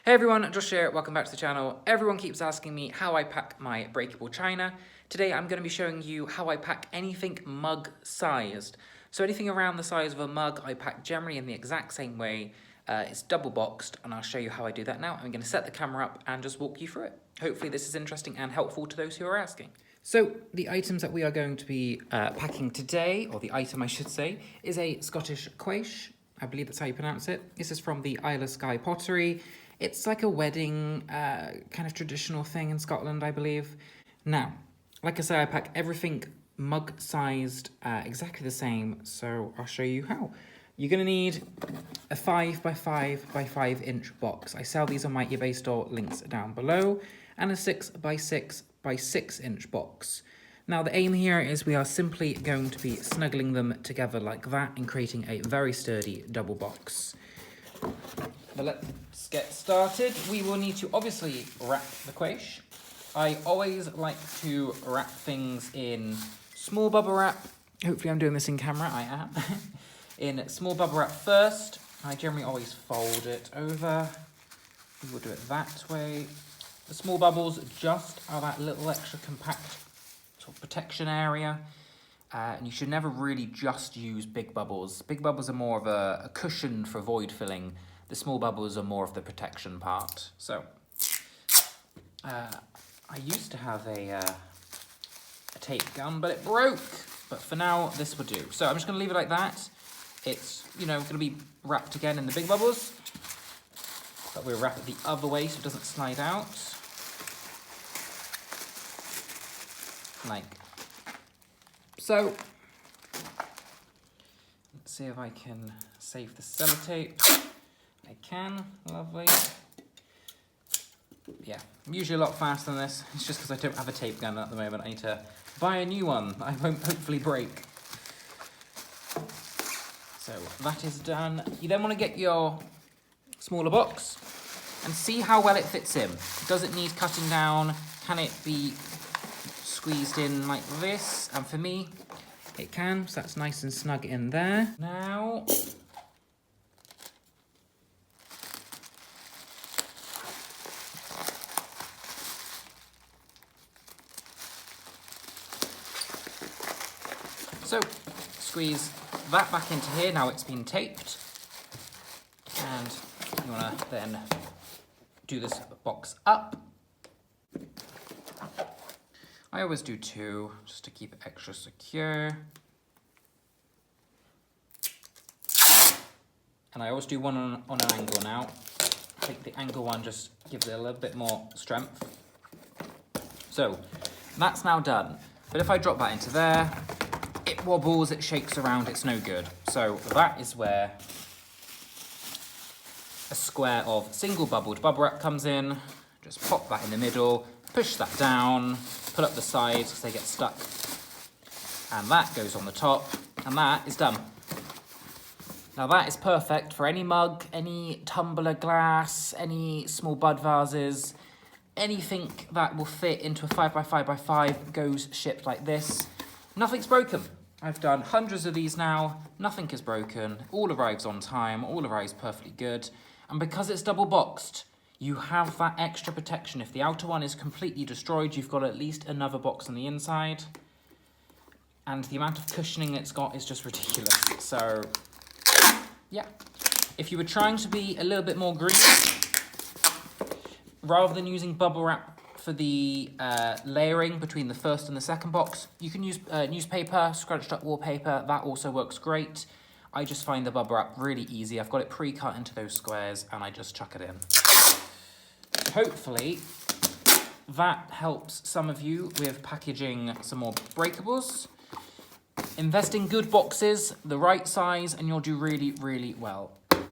Hey everyone, Josh here, welcome back to the channel. Everyone keeps asking me how I pack my breakable china. Today I'm going to be showing you how I pack anything mug sized. So anything around the size of a mug I pack generally in the exact same way. It's double boxed and I'll show you how I do that now. I'm going to set the camera up and just walk you through it. Hopefully this is interesting and helpful to those who are asking. So the items that we are going to be packing today, or the item I should say, is a Scottish quiche. I believe that's how you pronounce it. This is from the Isle of Skye pottery. It's like a wedding kind of traditional thing in Scotland, I believe. Now, like I say, I pack everything mug-sized, exactly the same, so I'll show you how. You're going to need a 5 by 5 by 5 inch box. I sell these on my eBay store, links down below, and a 6 by 6 by 6 inch box. Now the aim here is we are simply going to be snuggling them together like that and creating a very sturdy double box. But let's get started. We will need to obviously wrap the quiche. I always like to wrap things in small bubble wrap. Hopefully I'm doing this in camera, I am. In small bubble wrap first. I generally always fold it over. We will do it that way. The small bubbles just are that little extra compact sort of protection area. And you should never really just use big bubbles. Big bubbles are more of a cushion for void filling. The small bubbles are more of the protection part. So, I used to have a tape gun, but it broke. But for now, this will do. So I'm just going to leave it like that. It's, going to be wrapped again in the big bubbles. But we'll wrap it the other way so it doesn't slide out. Like so. Let's see if I can save the sellotape. I can, lovely. Yeah, I'm usually a lot faster than this. It's just because I don't have a tape gun at the moment. I need to buy a new one that I won't hopefully break. So that is done. You then want to get your smaller box and see how well it fits in. Does it need cutting down? Can it be squeezed in like this? And for me, it can, so that's nice and snug in there. Now, so, squeeze that back into here, now it's been taped. And you want to then do this box up. I always do 2, just to keep it extra secure. And I always do one on an angle now. I think the angle one just gives it a little bit more strength. So, that's now done. But if I drop that into there, it wobbles, it shakes around, it's no good. So that is where a square of single bubbled bubble wrap comes in. Just pop that in the middle, push that down, pull up the sides because they get stuck. And that goes on the top, and that is done. Now that is perfect for any mug, any tumbler glass, any small bud vases, anything that will fit into a 5 by 5 by 5 goes shipped like this. Nothing's broken. I've done hundreds of these now, nothing is broken, all arrives on time, all arrives perfectly good. And because it's double boxed, you have that extra protection. If the outer one is completely destroyed, you've got at least another box on the inside. And the amount of cushioning it's got is just ridiculous. So, yeah. If you were trying to be a little bit more green, rather than using bubble wrap for the layering between the first and the second box, you can use newspaper, scrunched up wallpaper. That also works great. I just find the bubble wrap really easy. I've got it pre-cut into those squares and I just chuck it in. Hopefully that helps some of you with packaging some more breakables. Invest in good boxes, the right size, and you'll do really, really well.